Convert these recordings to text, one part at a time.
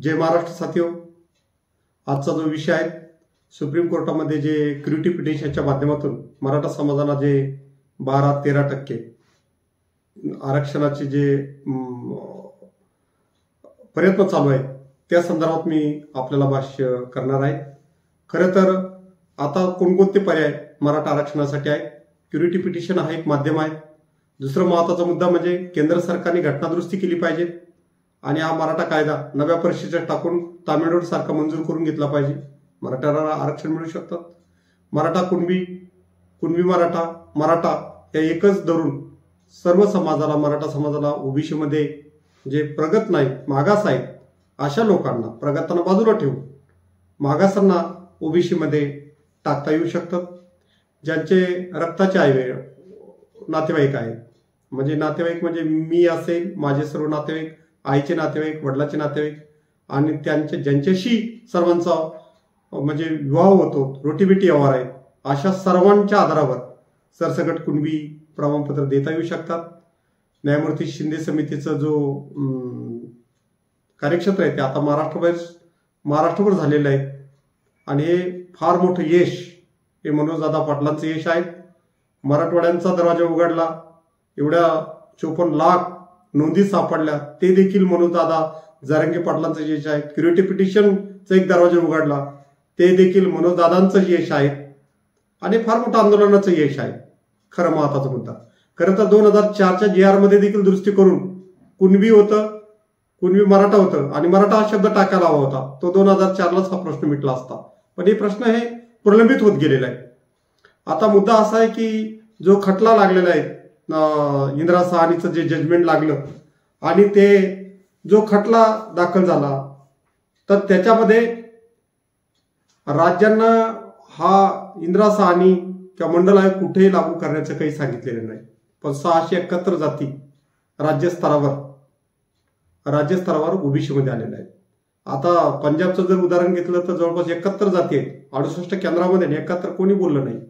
जय महाराष्ट्र साथियो, आजचा जो विषय आहे सुप्रीम कोर्टामध्ये जे क्युरिटी पिटिशनच्या माध्यमातून मराठा समाजाला जे 12-13% आरक्षणाचे जे प्रयत्न चालू आहेत त्या संदर्भात मी आपल्याला भाष्य करणार आहे। खरं तर आता कोणकोणते पर्याय मराठा आरक्षणासाठी आहे? क्युरिटी पिटिशन हा एक माध्यम आहे। दुसरा महत्त्वाचा मुद्दा म्हणजे केंद्र सरकारने घटनादुरुस्ती केली पाहिजे आणि हा मराठा कायदा नव्या परिशिष्टात टाकून तामिळनाडू सारखा मंजूर करून घेतला पाहिजे। मराठ्याला आरक्षण मिळू शकतात। मराठा कुणबी मराठा या एकच धरून सर्व समाजाला, मराठा समाजाला ओबीसी मध्ये जे प्रगत नाही, मागास आहेत अशा लोकांना प्रगतांना बाजूला ठेवून मागासांना ओबीसी मध्ये टाकता येऊ शकतात। ज्यांचे रक्ताचे नातेवाईक आहेत, म्हणजे नातेवाईक म्हणजे मी असेल, माझे सर्व नातेवाईक, आईचे नातेवाईक, वडिलाचे नातेवाईक आणि ज्यांच्याशी सर्वांचा म्हणजे विवाह होतो, रोटीबेटी व्यवहार आहेत, अशा सर्वांच्या आधारावर सरसकट कुणबी प्रमाणपत्र देता येऊ शकतात। न्यायमूर्ती शिंदे समितीचा जो कार्यक्षेत्र आहे ते आता महाराष्ट्रभर झालेलं आहे आणि हे फार मोठं यश हे मनोजदादा पाटलांचं यश आहे। मराठवाड्यांचा दरवाजा उघडला, एवढ्या 54 लाख नोंदी सापडल्या, ते देखील मनोजदादा जरांगे पाटलांचं यश आहे। क्युरिटी पिटिशनचा एक दरवाजा उघडला, ते देखील मनोजदादांचं यश आहे आणि फार मोठं आंदोलनाचं यश आहे। खरं महत्त्वाचा मुद्दा, खरं तर 2004च्या GR मध्ये देखील दुरुस्ती करून कुणबी मराठा होतं आणि मराठा हा शब्द टाकायला हवा होता, तो 2004लाच हा प्रश्न मिटला असता, पण हे प्रश्न हे प्रलंबित होत गेलेला आहे। आता मुद्दा असा आहे की जो खटला लागलेला आहे, इंदिरा साहनीचं जे जजमेंट लागलं आणि ते जो खटला दाखल झाला तर त्याच्यामध्ये राज्यांना हा इंदिरा साहनी किंवा मंडल आयोग कुठेही लागू करण्याचं काही सांगितलेलं नाही, पण 671 जाती राज्यस्तरावर ओबीसी मध्ये आलेल्या आहेत। आता पंजाबचं जर उदाहरण घेतलं तर जवळपास 71 जाती आहेत, 68 केंद्रामध्ये, 71 कोणी बोललं नाही।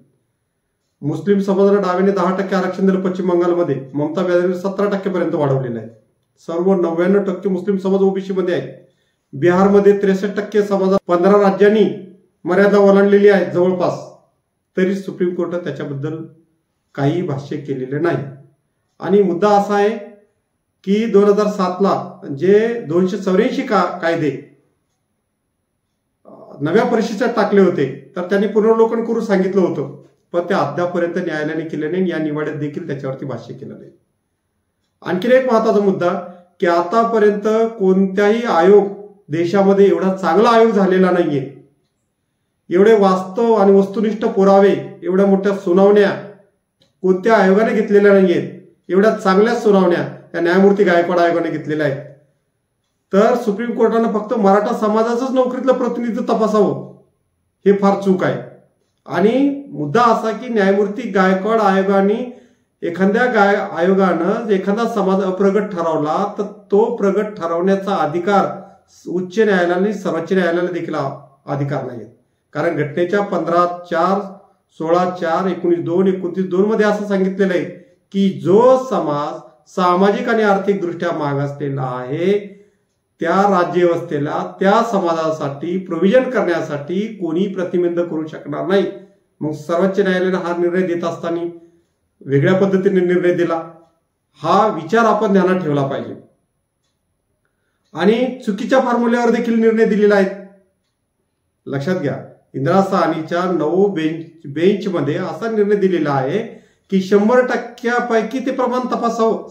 मुस्लिम समाजाला डाव्याने 10% आरक्षण दिलं पश्चिम बंगालमध्ये, ममता बॅनर्जीने 17% पर्यंत वाढवलेलं आहे। सर्व 99% मुस्लिम समाज ओबीसी मध्ये आहे। बिहारमध्ये 63% समाज 15 राज्यांनी मर्यादा ओलांडलेली आहे जवळपास, तरी सुप्रीम कोर्टात त्याच्याबद्दल काही भाष्य केलेलं नाही। आणि मुद्दा असा आहे की 2007ला जे 284 कायदे नव्या परिशिष्टात टाकले होते तर त्यांनी पुनर्वलोकन करून सांगितलं होतं, पण ते अद्यापर्यंत न्यायालयाने केले नाही, या निवाड्यात देखील त्याच्यावरती भाष्य केलं नाही। आणखी एक महत्त्वाचा मुद्दा की आतापर्यंत कोणत्याही आयोग देशामध्ये एवढा चांगला आयोग झालेला नाहीये। एवढे वास्तव आणि वस्तुनिष्ठ पुरावे, एवढ्या मोठ्या सुनावण्या कोणत्या आयोगाने घेतलेल्या नाहीयेत। एवढ्या चांगल्या सुनावण्या या न्यायमूर्ती गायकवाड आयोगाने घेतलेल्या आहेत। तर सुप्रीम कोर्टाने फक्त मराठा समाजाचंच नोकरीतलं प्रतिनिधित्व तपासावं, हे फार चूक आहे। आणि मुद्दा असा की न्यायमूर्ती गायकवाड आयोगाने आयोगानं एखादा समाज अप्रगट ठरवला तर तो प्रगट ठरवण्याचा अधिकार उच्च न्यायालयाने, सर्वोच्च न्यायालयाला देखील अधिकार नाही, कारण घटनेच्या 15(4), 16(4), 19(2), 29(2) मध्ये असं सांगितलेलं आहे की जो समाज सामाजिक आणि आर्थिक दृष्ट्या मागासलेला आहे त्या राज्यव्यवस्थेला, त्या समाजासाठी प्रोव्हिजन करण्यासाठी कोणी प्रतिबंध करू शकणार नाही। मग सर्वोच्च न्यायालयाने हा निर्णय देत असताना वेगळ्या पद्धतीने निर्णय दिला, हा विचार आपण ध्यानात ठेवला पाहिजे। आणि चुकीच्या फॉर्म्युल्यावर देखील निर्णय दिलेला आहे। लक्षात घ्या, इंदिरा साहनीच्या 9 बेंच मध्ये असा निर्णय दिलेला आहे की 100% पैकी ते प्रमाण तपासावं,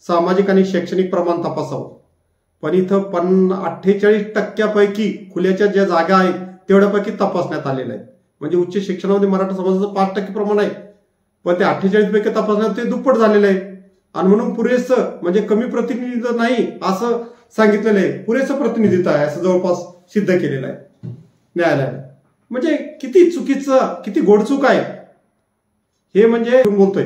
सामाजिक आणि शैक्षणिक प्रमाण तपासावं, पण इथं 48% पैकी खुल्याच्या ज्या जागा आहेत तेवढ्यापैकी तपासण्यात आलेल्या आहेत। म्हणजे उच्च शिक्षणामध्ये मराठा समाजाचं 5% प्रमाण आहे, पण ते 48 पैकी तपासण्यात ते दुप्पट झालेलं आहे। आणि म्हणून पुरेसं म्हणजे कमी प्रतिनिधित्व नाही असं सांगितलेलं आहे, पुरेसं प्रतिनिधित्व आहे असं जवळपास सिद्ध केलेलं आहे न्यायालयाने। म्हणजे किती चुकीचं, किती गोडचूक आहे हे म्हणजे बोलतोय।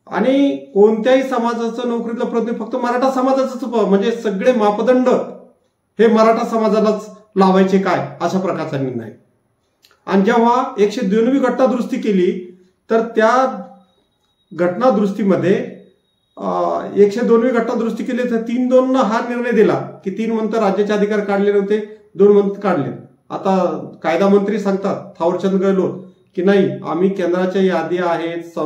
आणि कोणत्याही समाजाचं नोकरीतलं प्रतिनिधित्व फक्त मराठा समाजाचंच, म्हणजे सगळे मापदंड हे मराठा समाजालाच लावायचे काय, अशा प्रकारचा निर्णय आहे। आणि जेव्हा 102वी घटना दुरुस्ती केली तर त्या घटना दुरुस्तीमध्ये 102वी घटना दुरुस्ती केली तर 3-2 हा निर्णय दिला की 3 म्हणतं राज्याचे अधिकार काढले नव्हते, 2 म्हणत काढले. आता कायदा मंत्री सांगतात थावरचंद गहलोत की नाही, आम्ही केंद्राच्या यादी आहेत,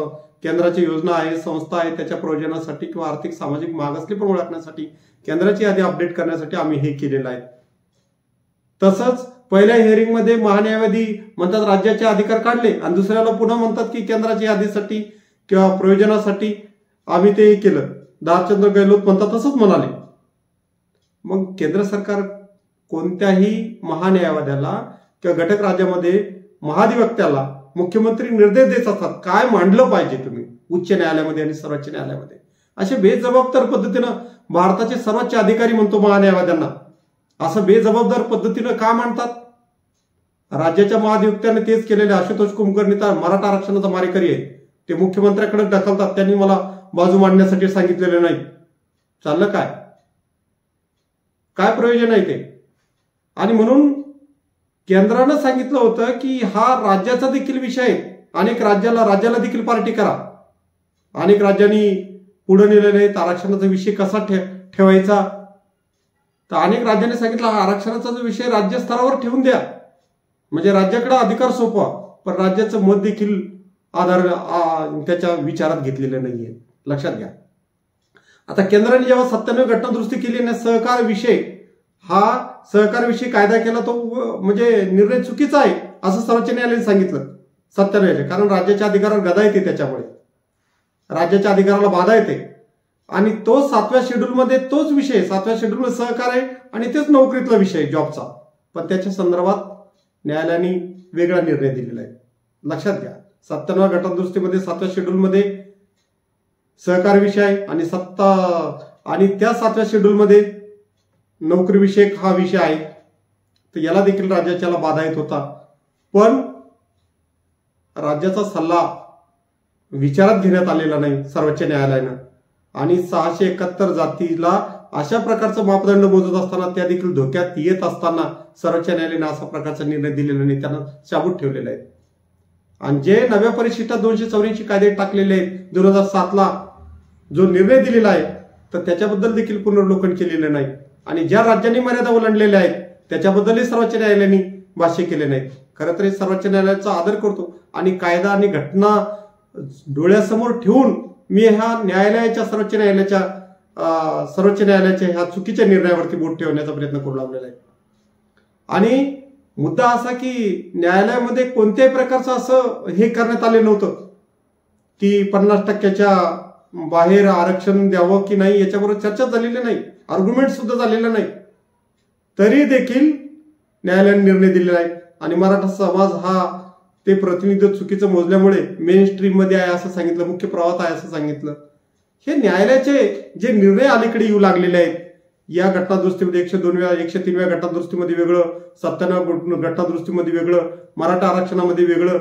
केंद्राच्या योजना आहेत, संस्था आहेत, त्याच्या प्रयोजनासाठी किंवा आर्थिक सामाजिक मागासले पण ओळखण्यासाठी केंद्राची यादी अपडेट करण्यासाठी आम्ही हे केलेलं आहे. तसंच पहिल्या हिअरिंगमध्ये महान्यायवादी म्हणतात राज्याचे अधिकार काढले आणि दुसऱ्याला पुन्हा म्हणतात की केंद्राच्या यादीसाठी किंवा प्रयोजनासाठी आम्ही ते केलं. थावरचंद गहलोत म्हणतात तसंच म्हणाले. मग केंद्र सरकार कोणत्याही महान्यायवाद्याला किंवा घटक राज्यामध्ये महाधिवक्त्याला मुख्यमंत्री निर्देश देत असतात काय मांडलं पाहिजे तुम्ही उच्च न्यायालयामध्ये आणि सर्वोच्च न्यायालयामध्ये. असे बेजबाबदार पद्धतीनं भारताचे सर्वोच्च अधिकारी म्हणतो महान्यायवाद्यांना, असं बेजबाबदार पद्धतीनं का मांडतात? राज्याच्या महाधिवक्त्याने तेच केलेले. आशुतोष कुलकर्णी तर मराठा आरक्षणाचा मारेकरी आहे, ते मुख्यमंत्र्याकडे ढकलतात. त्यांनी मला बाजू मांडण्यासाठी सांगितलेलं नाही. चाललं काय? काय प्रयोजन आहे ते? आणि म्हणून केंद्रानं सांगितलं होतं की हा राज्याचा देखील विषय आहे. अनेक राज्याला देखील पार्टी करा. अनेक राज्यांनी पुढे नेलेले आहेत आरक्षणाचा विषय कसा ठेवायचा. तर अनेक राज्यांनी सांगितलं हा आरक्षणाचा जो विषय राज्य स्तरावर ठेवून द्या, म्हणजे राज्याकडे अधिकार सोपवा. पण राज्याचं मत देखील त्याच्या विचारात घेतलेलं नाहीये. लक्षात घ्या. आता केंद्राने जेव्हा 97 घटना दुरुस्ती केली ना, सहकार विषय कायदा केला, तो म्हणजे निर्णय चुकीचा आहे असं सर्वोच्च न्यायालयाने सांगितलं 97. कारण राज्याच्या अधिकारावर गदा येते, त्याच्यामुळे राज्याच्या अधिकाराला बाधा येते. आणि तो 7व्या शेड्यूलमध्ये तोच विषय 7व्या शेड्यूलमध्ये सहकार आहे आणि तेच नोकरीतला विषय जॉबचा, पण त्याच्या संदर्भात न्यायालयाने वेगळा निर्णय दिलेला आहे. लक्षात घ्या. 97 घटना दुरुस्तीमध्ये 7व्या शेड्यूलमध्ये सहकार विषय आहे आणि त्या 7व्या शेड्यूलमध्ये नोकरी विषयक हा विषय आहे. तर याला देखील राज्याच्याला बाधा येत होता. पण राज्याचा सल्ला विचारात घेण्यात आलेला नाही सर्वोच्च न्यायालयानं. आणि 671 जातीला अशा प्रकारचं मापदंड मोजत असताना त्या देखील धोक्यात येत असताना सर्वोच्च न्यायालयाने असा प्रकारचा निर्णय दिलेला नाही, त्यांना शाबूत ठेवलेला आहे. आणि जे नव्या परिशिष्टात 284 कायदे टाकलेले आहेत 2007ला जो निर्णय दिलेला आहे, तर त्याच्याबद्दल देखील पुनर्वलोकन केलेलं नाही. आणि ज्या राज्यांनी मर्यादा ओलांडलेल्या आहेत त्याच्याबद्दलही सर्वोच्च न्यायालयाने भाष्य केले नाही. खरं तर सर्वोच्च न्यायालयाचा आदर करतो आणि कायदा आणि घटना डोळ्यासमोर ठेवून मी ह्या सर्वोच्च न्यायालयाच्या ह्या चुकीच्या निर्णयावरती बोट ठेवण्याचा प्रयत्न करू लागलेला आहे. आणि मुद्दा असा की न्यायालयामध्ये कोणत्याही प्रकारचं असं हे करण्यात आलेलं नव्हतं की 50% बाहेर आरक्षण द्यावं की नाही याच्याबरोबर चर्चा झालेली नाही, आर्ग्युमेंट सुद्धा झालेला नाही. तरी देखील न्यायालयाने निर्णय दिलेला आहे. आणि मराठा समाज हा ते प्रतिनिधित्व चुकीचं मोजल्यामुळे मेन स्ट्रीम मध्ये आहे असं सांगितलं, मुख्य प्रवाहात आहे असं सांगितलं. हे न्यायालयाचे जे निर्णय अलीकडे येऊ लागलेले आहेत या घटना दुरुस्तीमध्ये 103व्या घटना दुरुस्तीमध्ये वेगळं, 97 घटना दुरुस्तीमध्ये वेगळं, मराठा आरक्षणामध्ये वेगळं,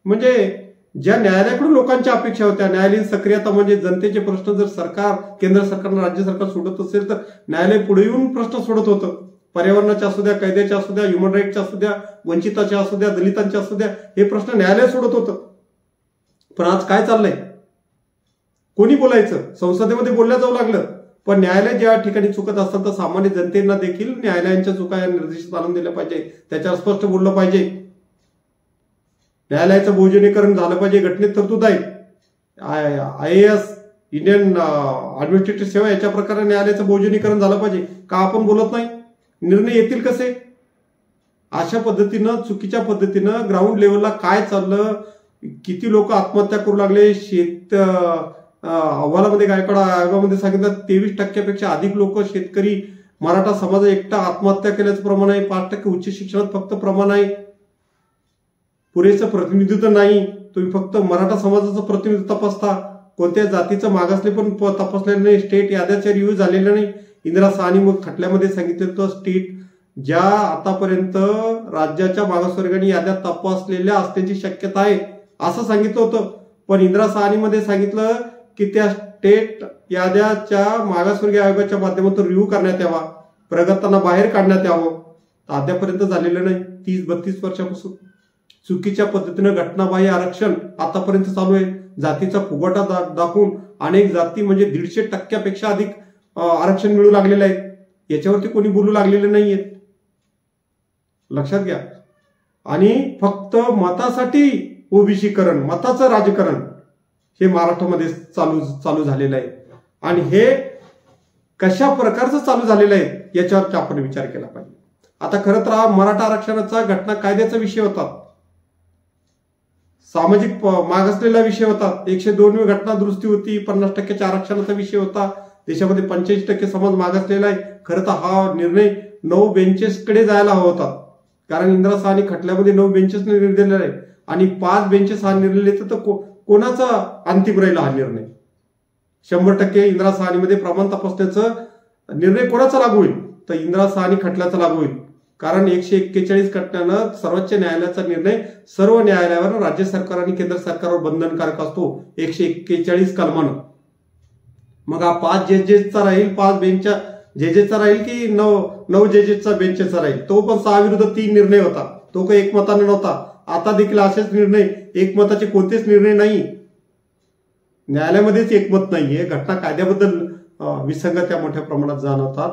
म्हणजे ज्या न्यायालयाकडून लोकांच्या अपेक्षा होत्या, न्यायालयीन सक्रियता म्हणजे जनतेचे प्रश्न जर केंद्र सरकारनं राज्य सरकार सोडत असेल तर न्यायालय पुढे येऊन प्रश्न सोडत होतं. पर्यावरणाच्या असू द्या, कायद्याच्या असू द्या, ह्युमन राईटच्या असू द्या, वंचिताच्या असू द्या, दलितांच्या असू द्या, हे प्रश्न न्यायालय सोडत होतं. पण आज काय चाललंय? कोणी बोलायचं? संसदेमध्ये बोलल्या जाऊ लागलं. पण न्यायालय ज्या ठिकाणी चुकत असतात तर सामान्य जनतेला देखील न्यायालयांच्या चुका या निर्देशित आणून दिल्या पाहिजे, त्याच्यावर स्पष्ट बोललं पाहिजे. न्यायालयाचं बहुजनीकरण झालं पाहिजे, घटनेत तरतूद आहे. IAS इंडियन ऍडमिनिस्ट्रेटिव्ह सेवा याच्या प्रकारे न्यायालयाचं बहुजनीकरण झालं पाहिजे. का आपण बोलत नाही? निर्णय येतील कसे? अशा पद्धतीनं चुकीच्या पद्धतीनं ग्राउंड लेवलला काय चाललं, किती लोक आत्महत्या करू लागले. अहवालामध्ये गायकवाड आयोगामध्ये सांगितलं 23% अधिक लोक शेतकरी मराठा समाज एकटा आत्महत्या केल्याचं प्रमाण आहे. 5% उच्च शिक्षणात फक्त प्रमाण आहे. पुरेसं प्रतिनिधित्व नाही. तुम्ही फक्त मराठा समाजाचं प्रतिनिधित्व तपासता, कोणत्या जातीचं मागासले पण तपासलेलं नाही. स्टेट याद्याचे रिव्ह्यू झालेले नाही. इंदिरा साहनी मग खटल्यामध्ये सांगितलं तर स्टेट ज्या आतापर्यंत राज्याच्या मागासवर्गीय याद्या तपासलेल्या असण्याची शक्यता आहे असं सांगितलं होतं. पण इंदिरा साहनीमध्ये सांगितलं की त्या स्टेट याद्याच्या मागासवर्गीय आयोगाच्या माध्यमातून रिव्ह्यू करण्यात यावा, प्रगतांना बाहेर काढण्यात यावं. अद्यापर्यंत झालेलं नाही. 30-32 वर्षापासून चुकीच्या पद्धतीनं घटनाबाह्य आरक्षण आतापर्यंत चालू आहे. जातीचा फुगवटा दाखवून अनेक जाती म्हणजे 150% अधिक आरक्षण मिळू लागलेलं आहे. याच्यावरती कोणी बोलू लागलेले नाहीये, लक्षात घ्या. आणि फक्त मतासाठी ओबीसीकरण, मताचं राजकारण हे महाराष्ट्रामध्ये चालू झालेलं आहे. आणि हे कशा प्रकारचं चालू झालेलं आहे याच्यावर आपण विचार केला पाहिजे. आता खरं तर हा मराठा आरक्षणाचा घटना कायद्याचा विषय होता, सामाजिक मागासलेला विषय होता. 102वी घटना दुरुस्ती होती, 50% आरक्षणाचा विषय होता. देशामध्ये 85% समाज मागासलेला आहे. खरं तर हा निर्णय 9 बेंचेसकडे जायला हवा होता, कारण इंदिरा साहनी खटल्यामध्ये 9 बेंचेसने निर्णय दिलेला आहे आणि 5 बेंचेस हा निर्णय देतात. तर कोणाचा अंतिम राहिला हा निर्णय? 100% इंदिरा साहनीमध्ये प्रमाण तपासण्याचा निर्णय कोणाचा लागू होईल? तर इंदिरा साहनी खटल्याचा लागू होईल, कारण 141 खटल्यानं सर्वोच्च न्यायालयाचा निर्णय सर्व न्यायालयावर राज्य सरकार आणि केंद्र सरकारवर बंधनकारक असतो 141 कलमानं. मग हा 5 जजेसचा राहील, 5 बेंचच्या जजेसचा राहील की 9 जजेसचा बेंचचा राहील? तो पण 6-3 निर्णय होता, तो काही एकमताने नव्हता. आता देखील असेच निर्णय, एकमताचे कोणतेच निर्णय नाही. न्यायालयामध्येच एकमत नाहीये. घटना कायद्याबद्दल विसंगत्या मोठ्या प्रमाणात जाणवतात.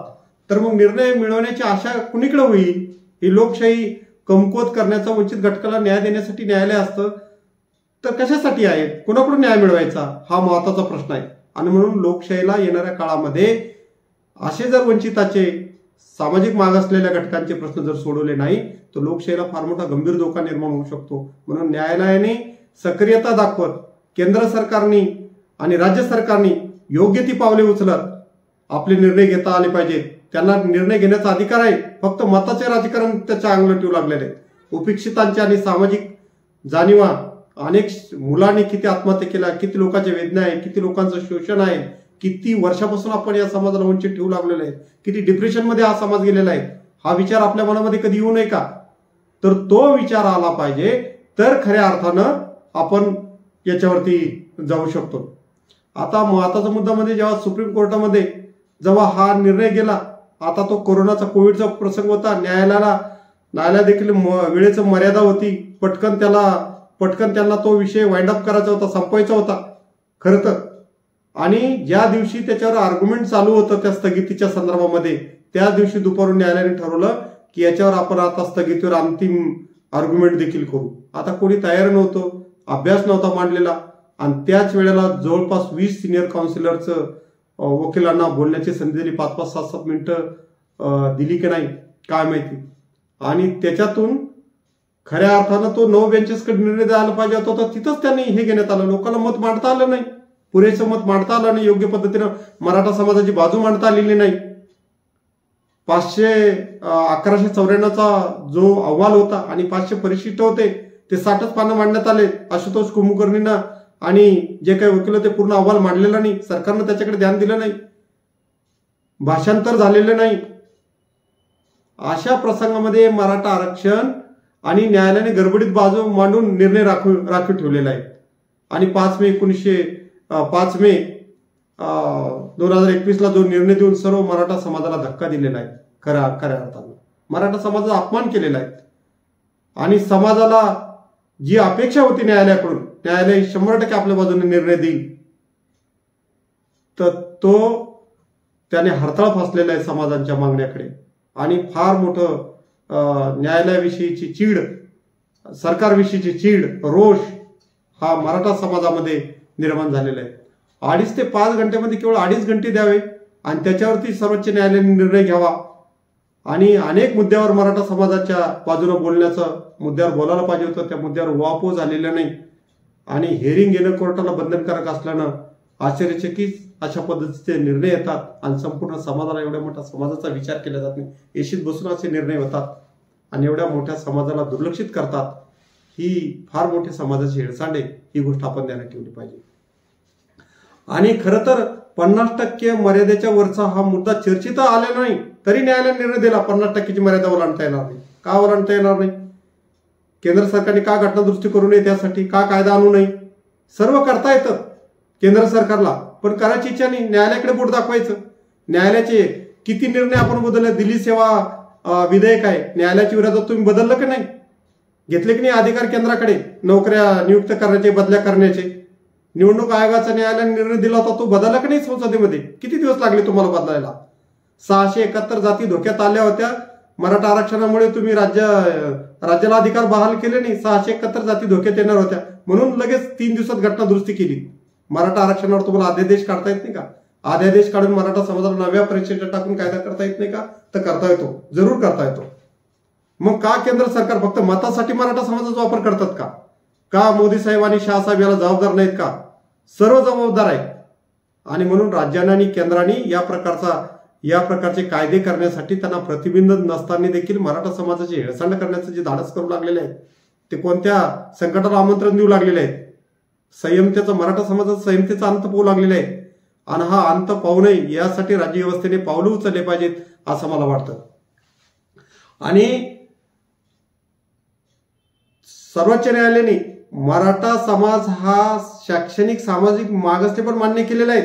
तर मग निर्णय मिळवण्याची आशा कुणीकडे होईल? ही लोकशाही कमकुवत करण्याचा, वंचित घटकाला न्याय देण्यासाठी न्यायालय असतं, तर कशासाठी आहे? कुणाकडून न्याय मिळवायचा? हा महत्वाचा प्रश्न आहे. आणि म्हणून लोकशाहीला येणाऱ्या काळामध्ये असे जर वंचिताचे, सामाजिक मागासलेल्या घटकांचे प्रश्न जर सोडवले नाही तर लोकशाहीला फार मोठा गंभीर धोका निर्माण होऊ शकतो. म्हणून न्यायालयाने सक्रियता दाखवत केंद्र सरकारने आणि राज्य सरकारने योग्य ती पावले उचलत आपले निर्णय घेता आले पाहिजेत. त्यांना निर्णय घेण्याचा अधिकार आहे, फक्त मताचे राजकारण त्याच्या अंगलट येऊ लागलेले आहेत. उपेक्षितांच्या आणि सामाजिक जाणीवा, अनेक मुलांनी किती आत्महत्या केल्या, किती लोकांच्या वेदना आहे, किती लोकांचं शोषण आहे, किती वर्षापासून आपण या समाजाला वंचित ठेवू लागलेलो आहे, किती डिप्रेशनमध्ये हा समाज गेलेला आहे. हा विचार आपल्या मनामध्ये कधी येऊ नये का? तर तो विचार आला पाहिजे, तर खऱ्या अर्थानं आपण याच्यावरती जाऊ शकतो. आता महत्वाचा मुद्दा म्हणजे जेव्हा सुप्रीम कोर्टामध्ये जेव्हा हा निर्णय गेला, आता तो कोविडचा प्रसंग होता, न्यायालयाला देखील वेळेची मर्यादा होती. पटकन त्यांना तो विषय वाइंड अप करायचा होता, संपवायचा होता खरं तर. आणि ज्या दिवशी त्याच्यावर आर्ग्युमेंट चालू होतं त्या स्थगितीच्या संदर्भामध्ये, त्याच दिवशी दुपारून न्यायालयाने ठरवलं की याच्यावर आपण आता स्थगितीवर अंतिम आर्ग्युमेंट देखील करू. आता कोणी तयार नव्हतं, अभ्यास नव्हता मांडलेला. आणि त्याच वेळेला जवळपास 20 सिनियर काउन्सिलरचं वकिलांना बोलण्याची संधी दिली. 5-5, 7-7 मिनिटं दिली की नाही काय माहिती. आणि त्याच्यातून खऱ्या अर्थानं तो 9 बेंचेसकडे निर्णय द्यायला पाहिजे होता, तर तिथंच त्यांनी हे घेण्यात आलं. लोकांना मत मांडता आलं नाही, पुरेसं मत मांडता आलं नाही, योग्य पद्धतीनं मराठा समाजाची बाजू मांडता आलेली नाही. 1194चा जो अहवाल होता आणि 500 परिशिष्ट होते ते 60च पानं मांडण्यात आले. आशुतोष कुलकर्णींना आणि जे काही वकील होते पूर्ण अहवाल मांडलेला नाही. सरकारनं त्याच्याकडे ध्यान दिलं नाही, भाषांतर झालेलं नाही. अशा प्रसंगामध्ये मराठा आरक्षण आणि न्यायालयाने गडबडीत बाजू मांडून निर्णय राखीव ठेवलेला आहे. आणि 5 मे 2021ला जो निर्णय देऊन सर्व मराठा समाजाला धक्का दिलेला आहे. खऱ्या अर्थानं मराठा समाजाचा अपमान केलेला आहे. आणि समाजाला जी अपेक्षा होती न्यायालयाकडून, न्यायालय 100% आपल्या बाजूने निर्णय देईल, तर तो त्याने हरताळ फासलेला आहे समाजांच्या मागण्याकडे. आणि फार मोठं न्यायालयाविषयीची चीड, सरकारविषयीची चीड, रोष हा मराठा समाजामध्ये निर्माण झालेला आहे. 2.5 ते 5 घंट्यामध्ये केवळ 2.5 घंटे द्यावे आणि त्याच्यावरती सर्वोच्च न्यायालयाने निर्णय घ्यावा. आणि अनेक मुद्द्यावर मराठा समाजाच्या बाजूने मुद्द्यावर बोलायला पाहिजे होतं. त्या मुद्द्यावर उहापोह झालेला नाही. आणि हिअरिंग घेणं कोर्टाला बंधनकारक असल्यानं आश्चर्यचकित अशा पद्धतीचे निर्णय येतात आणि संपूर्ण समाजाला, एवढ्या मोठ्या समाजाचा विचार केला जात नाही. एशीत बसून असे निर्णय होतात आणि एवढ्या मोठ्या समाजाला दुर्लक्षित करतात. ही फार मोठी समाजाची हेळसांड आहे. ही गोष्ट आपण ध्यानात ठेवली पाहिजे. आणि खरं तर 50% मर्यादेच्या वरचा हा मुद्दा चर्चेत आलेला नाही, तरी न्यायालयाने निर्णय दिला 50%ची मर्यादा ओलांडता येणार नाही. का ओलांडता येणार नाही? केंद्र सरकारने का घटना दुरुस्ती करू नये, त्यासाठी का कायदा आणू नये? सर्व करता येतं केंद्र सरकारला, पण करायची इच्छा नाही. न्यायालयाकडे बोट दाखवायचं. न्यायालयाचे किती निर्णय आपण बदलले. दिल्ली सेवा विधेयक आहे, न्यायालयाच्या विरोधात तुम्ही बदललं की नाही? घेतले की नाही अधिकार केंद्राकडे नोकऱ्या नियुक्त करण्याचे, बदल्या करण्याचे? निवडणूक आयोगाचा न्यायालयाने निर्णय दिला होता, तो बदलला की नाही संसदेमध्ये? किती दिवस लागले तुम्हाला बदलायला? 671 जाती धोक्यात आल्या होत्या. मराठा आरक्षणामुळे तुम्ही राज्याला अधिकार बहाल केले नाही. 671 जाती धोक्यात येणार होत्या म्हणून लगेच 3 दिवसात घटना दुरुस्ती केली. मराठा आरक्षणावर तुम्हाला अध्यादेश काढता येत नाही का? अध्यादेश काढून मराठा समाजाला नव्या परिच्छेदात टाकून कायदा करता येत नाही का? तर करता येतो, जरूर करता येतो. मग का केंद्र सरकार फक्त मतासाठी मराठा समाजाचा वापर करतात का? का मोदी साहेब आणि शाह साहेब याला जबाबदार नाहीत का? सर्व जबाबदार आहेत. आणि म्हणून राज्याने आणि केंद्राने या प्रकारचे कायदे करण्यासाठी त्यांना प्रतिबंध नसताना देखील मराठा समाजाची हेळसांड करण्याचं जे धाडस करू लागलेले आहेत, ते कोणत्या संकटाला आमंत्रण देऊ लागलेले आहेत? मराठा समाजाचा संयमतेचा अंत पाहू लागलेला आहे. आणि हा अंत पाहू नये यासाठी राज्य व्यवस्थेने पावलं उचलले पाहिजेत असं मला वाटतं. आणि सर्वोच्च न्यायालयाने मराठा समाज हा शैक्षणिक सामाजिक मागासले पण मान्य केलेला आहे,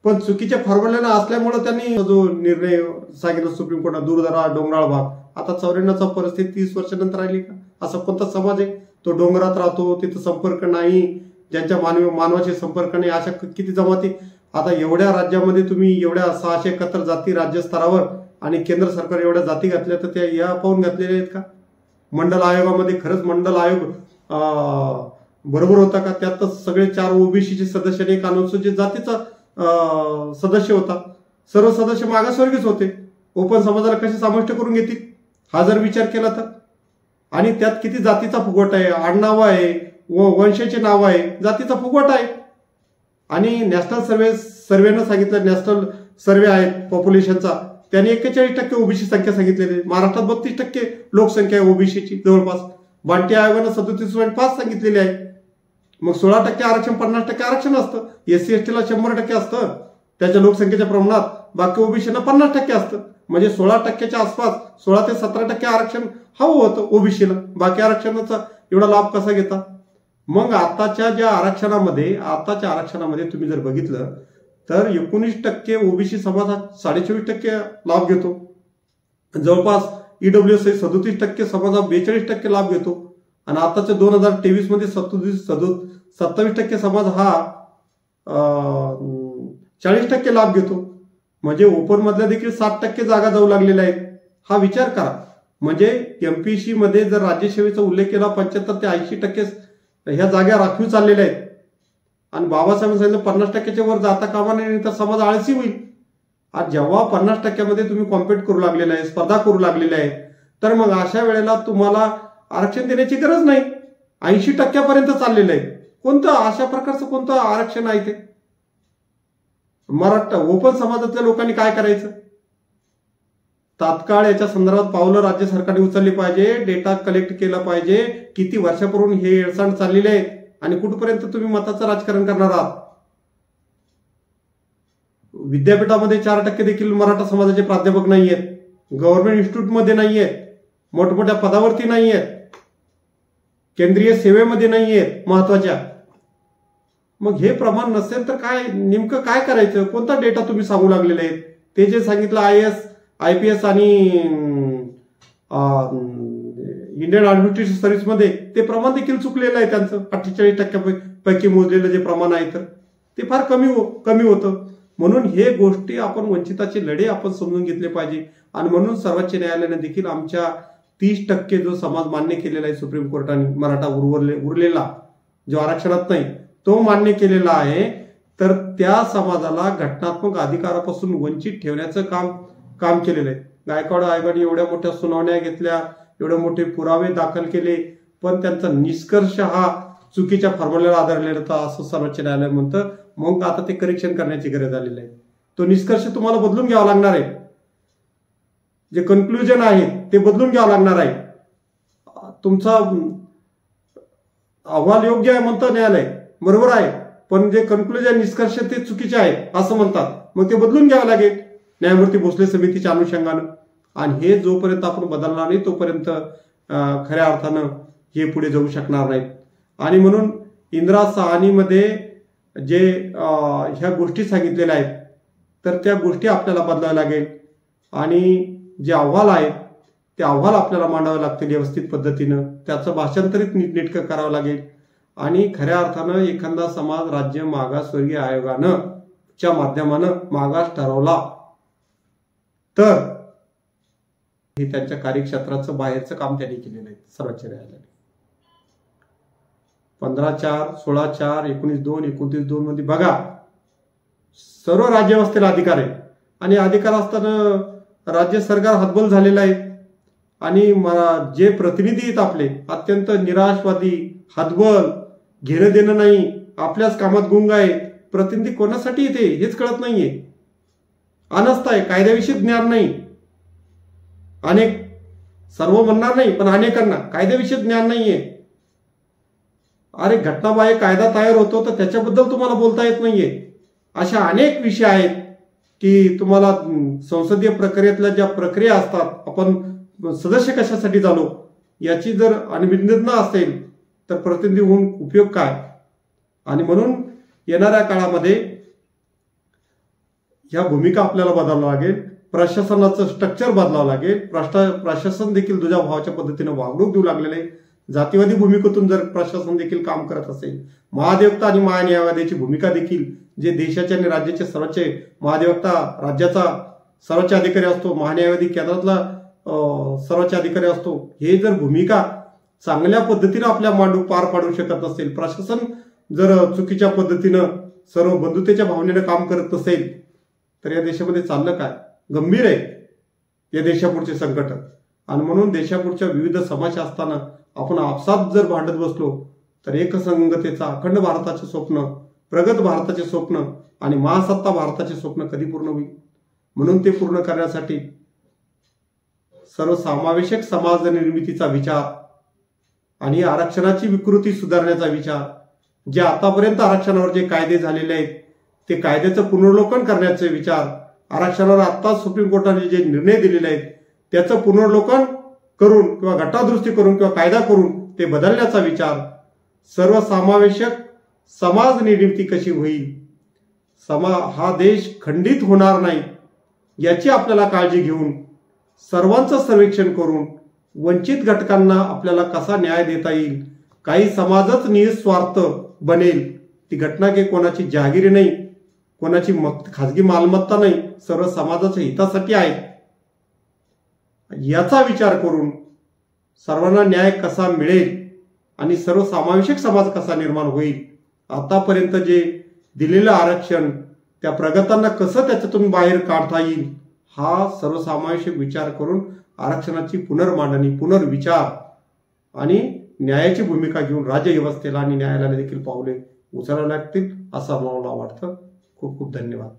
पण चुकीच्या फॉर्म्युल्यानं असल्यामुळे त्यांनी जो निर्णय सांगितला सुप्रीम कोर्टात, दूरदरा डोंगराळ भाग, आता 94चा परिस्थिती 30 वर्षानंतर राहिली का? असा कोणता समाज आहे तो डोंगरात राहतो, तिथं संपर्क नाही, ज्यांच्या मानवाचे संपर्क नाही, अशा किती जमाती? आता एवढ्या राज्यामध्ये तुम्ही एवढ्या 671 जाती राज्य स्तरावर आणि केंद्र सरकार एवढ्या जाती घातल्या, तर त्या या पाहून घातलेल्या आहेत का? मंडल आयोगामध्ये खरंच मंडल आयोग बरोबर होता का? त्यात सगळे 4 ओबीसीचे सदस्य आणि एक अनुसूचित जातीचा सदस्य होता. सर्व सदस्य मागासवर्गीयच होते. ओपन समाजाला कसे समाविष्ट करून घेतील हा जर विचार केला तर? आणि त्यात किती जातीचा फुगवटा आहे, आडनाव आहे, वंशाचे नाव आहे, जातीचा फुगवटा आहे. आणि नॅशनल सर्वेनं सांगितलं, नॅशनल सर्वे आहे पॉप्युलेशनचा, त्यांनी 41% ओबीसी संख्या सांगितलेली. महाराष्ट्रात 32% लोकसंख्या आहे ओबीसीची जवळपास. बांटी आयोगानं 37.5 सांगितलेली आहे. मग 16% आरक्षण, 50% आरक्षण असतं. एससी एसटीला 100% असतं त्याच्या लोकसंख्येच्या प्रमाणात, बाकी ओबीसीना 50% असतं. म्हणजे 16%च्या आसपास 16 ते 17% आरक्षण हवं होतं ओबीसीला. बाकी आरक्षणाचा एवढा लाभ कसा घेता? मग आताच्या आरक्षणामध्ये तुम्ही जर बघितलं तर 19% ओबीसी समाज हा 24% लाभ घेतो. जवळपास ईडब्ल्यूएस 37% समाज हा 42% लाभ घेतो. आणि आताच्या 2023 मध्ये 27% समाज हा 40% लाभ घेतो. म्हणजे ओपन मधल्या देखील 60% जागा जाऊ लागलेल्या आहेत. हा विचार करा. म्हणजे एमपीसी मध्ये जर राज्यसेवेचा उल्लेख केला 75 ते 80% ह्या जागा राखीव चाललेल्या आहेत. आणि बाबासाहेबांनी सांगितलं 50%च्या वर जाता कामा नये, तर समाज आळसी होईल. आज जेव्हा 50%मध्ये तुम्ही कॉम्पिट करू लागलेला आहे, स्पर्धा करू लागलेल्या आहे, तर मग अशा वेळेला तुम्हाला आरक्षण देण्याची गरज नाही. 80% चाललेलं आहे. कोणतं अशा प्रकारचं कोणतं आरक्षण आहे ते? मराठा ओपन समाजातल्या लोकांनी काय करायचं? तात्काळ याच्या संदर्भात पावलं राज्य सरकारने उचलली पाहिजे. डेटा कलेक्ट केला पाहिजे. किती वर्षापूर्वी हे हेळसांड चाललेले आहे आणि कुठपर्यंत तुम्ही मताचं राजकारण करणार आहात? विद्यापीठामध्ये 4% देखील मराठा समाजाचे प्राध्यापक नाही आहेत. गव्हर्नमेंट इन्स्टिट्यूटमध्ये नाही आहेत. मोठमोठ्या पदावरती नाही आहेत. केंद्रीय सेवेमध्ये नाही आहेत महत्वाच्या. मग हे प्रमाण नसेल तर काय नेमकं काय करायचं? कोणता डेटा तुम्ही सांगू लागलेले आहेत? ते जे सांगितलं IAS IPS आणि इंडियन ऍडमिनिस्ट्रेशन सर्व्हिसमध्ये ते प्रमाण देखील चुकलेलं आहे त्यांचं. 48% पैकी मोजलेलं जे प्रमाण आहे तर ते फार कमी होतं. म्हणून हे गोष्टी आपण वंचिताचे लढे आपण समजून घेतले पाहिजे. आणि म्हणून सर्वोच्च न्यायालयाने देखील आमच्या 30% जो समाज मान्य केलेला आहे सुप्रीम कोर्टाने, मराठा उरलेला जो आरक्षणात नाही तो मान्य केलेला आहे, तर त्या समाजाला घटनात्मक अधिकारापासून वंचित ठेवण्याचं काम केलेलं आहे. गायकवाड आयोगाने एवढ्या मोठ्या सुनावण्या घेतल्या, एवढे मोठे पुरावे दाखल केले, पण त्यांचा निष्कर्ष हा चुकीच्या फॉर्म्युल्यावर आधारलेला होता असं सर्वोच्च न्यायालय म्हणतं. मग आता ते करेक्शन करण्याची गरज आलेली आहे. तो निष्कर्ष तुम्हाला बदलून घ्यावा लागणार आहे. जे कन्क्लुजन आहे ते बदलून घ्यावं लागणार आहे. तुमचा अहवाल योग्य आहे म्हणतं न्यायालय, बरोबर आहे, पण जे कन्क्लुजन निष्कर्ष ते चुकीचे आहे असं म्हणतात. मग ते बदलून घ्यावं लागेल न्यायमूर्ती भोसले समितीच्या अनुषंगानं. आणि हे जोपर्यंत आपण बदलणार नाही तोपर्यंत खऱ्या अर्थानं हे पुढे जाऊ शकणार नाहीत. आणि म्हणून इंदिरा सहानीमध्ये जे ह्या गोष्टी सांगितलेल्या आहेत तर त्या गोष्टी आपल्याला बदलाव्या लागेल. आणि जे अहवाल आहेत ते अहवाल आपल्याला मांडावे लागतील व्यवस्थित पद्धतीनं. त्याचं भाषांतरित नीटनेटकं करावं लागेल. आणि खऱ्या अर्थानं एखादा समाज राज्य मागासवर्गीय आयोगानं च्या माध्यमानं मागास ठरवला तर हे त्यांच्या कार्यक्षेत्राचं बाहेरचं काम त्यांनी केलेलं आहे सर्वोच्च न्यायालयाने. 15(4), 16(4), 19(2), 29(2) मध्ये बघा सर्व राज्यव्यवस्थेला अधिकार आहे आणि अधिकार असताना राज्य सरकार हतबल झालेलं आहे आणि जे प्रतिनिधी आहेत आपले अत्यंत निराशवादी, हतबल, घेणं देणं नाही, आपल्याच कामात गुंग आहे. प्रतिनिधी कोणासाठी येते हेच कळत नाहीये. अनस्त आहे, कायद्याविषयी ज्ञान नाही. अनेक, सर्व म्हणणार नाही पण अनेकांना कायद्याविषयी ज्ञान नाहीये. अरे घटनाबाह्य कायदा तयार होतो तर त्याच्याबद्दल तुम्हाला बोलता येत नाहीये. अशा अनेक विषय आहेत की तुम्हाला संसदीय प्रक्रियेतल्या ज्या प्रक्रिया असतात, आपण सदस्य कशासाठी झालो याची जर अनभिज्ञता असेल तर प्रतिनिधी होऊन उपयोग काय. आणि म्हणून येणाऱ्या काळामध्ये ह्या भूमिका आपल्याला बदलावं लागेल. प्रशासनाचं स्ट्रक्चर बदलावं लागेल. प्रशासन देखील तुझ्या भावाच्या पद्धतीने वागणूक देऊ लागलेले आहे. जातीवादी भूमिकेतून जर प्रशासन देखील काम करत असेल, महाधिवक्ता आणि महान्यायवाद्याची भूमिका देखील, जे देशाचे आणि राज्याचे सर्वोच्च महाधिवक्ता राज्याचा सर्वोच्च अधिकारी असतो, महान्यायवादी केंद्रातला सर्वोच्च अधिकारी असतो, हे जर भूमिका चांगल्या पद्धतीने आपल्या मांडू पार पाडू शकत नसेल, प्रशासन जर चुकीच्या पद्धतीनं सर्व बंधुतेच्या भावनेनं काम करत नसेल तर या देशामध्ये चाललं काय. गंभीर आहे या देशापुढचे संकट. आणि म्हणून देशापुढच्या विविध समस्या असताना आपण आपसात जर भांडत बसलो तर एकसंगतेचा अखंड भारताचे स्वप्न, प्रगत भारताचे स्वप्न आणि महासत्ता भारताचे स्वप्न कधी पूर्ण होईल. म्हणून ते पूर्ण करण्यासाठी सर्वसमावेशक समाज निर्मितीचा विचार आणि आरक्षणाची विकृती सुधारण्याचा विचार, जे आतापर्यंत आरक्षणावर जे कायदे झालेले आहेत ते कायद्याचं पुनर्वलोकन करण्याचे विचार, आरक्षणावर आता सुप्रीम कोर्टाने जे निर्णय दिलेले आहेत त्याचं पुनर्वलोकन करून किंवा घटनादुरुस्ती करून किंवा कायदा करून ते बदलण्याचा विचार, सर्वसमावेशक समाज निर्मिती कशी होईल, हा देश खंडित होणार नाही याची आपल्याला काळजी घेऊन सर्वांचं सर्वेक्षण करून वंचित घटकांना आपल्याला कसा न्याय देता येईल. काही समाजच निस्वार्थ बनेल. ती घटना काही कोणाची जहागिरी नाही, कोणाची खाजगी मालमत्ता नाही, सर्व समाजाच्या हितासाठी आहे. याचा विचार करून सर्वांना न्याय कसा मिळेल आणि सर्वसमावेशक समाज कसा निर्माण होईल, आतापर्यंत जे दिलेलं आरक्षण त्या प्रगतांना कसं त्याच्यातून बाहेर काढता येईल, हा सर्वसमावेशक विचार करून आरक्षणाची पुनर्मांडणी, पुनर्विचार आणि न्यायाची भूमिका घेऊन राज्यव्यवस्थेला आणि न्यायालयाला देखील पावले उचलावे लागतील असं मला वाटतं. खूप खूप धन्यवाद.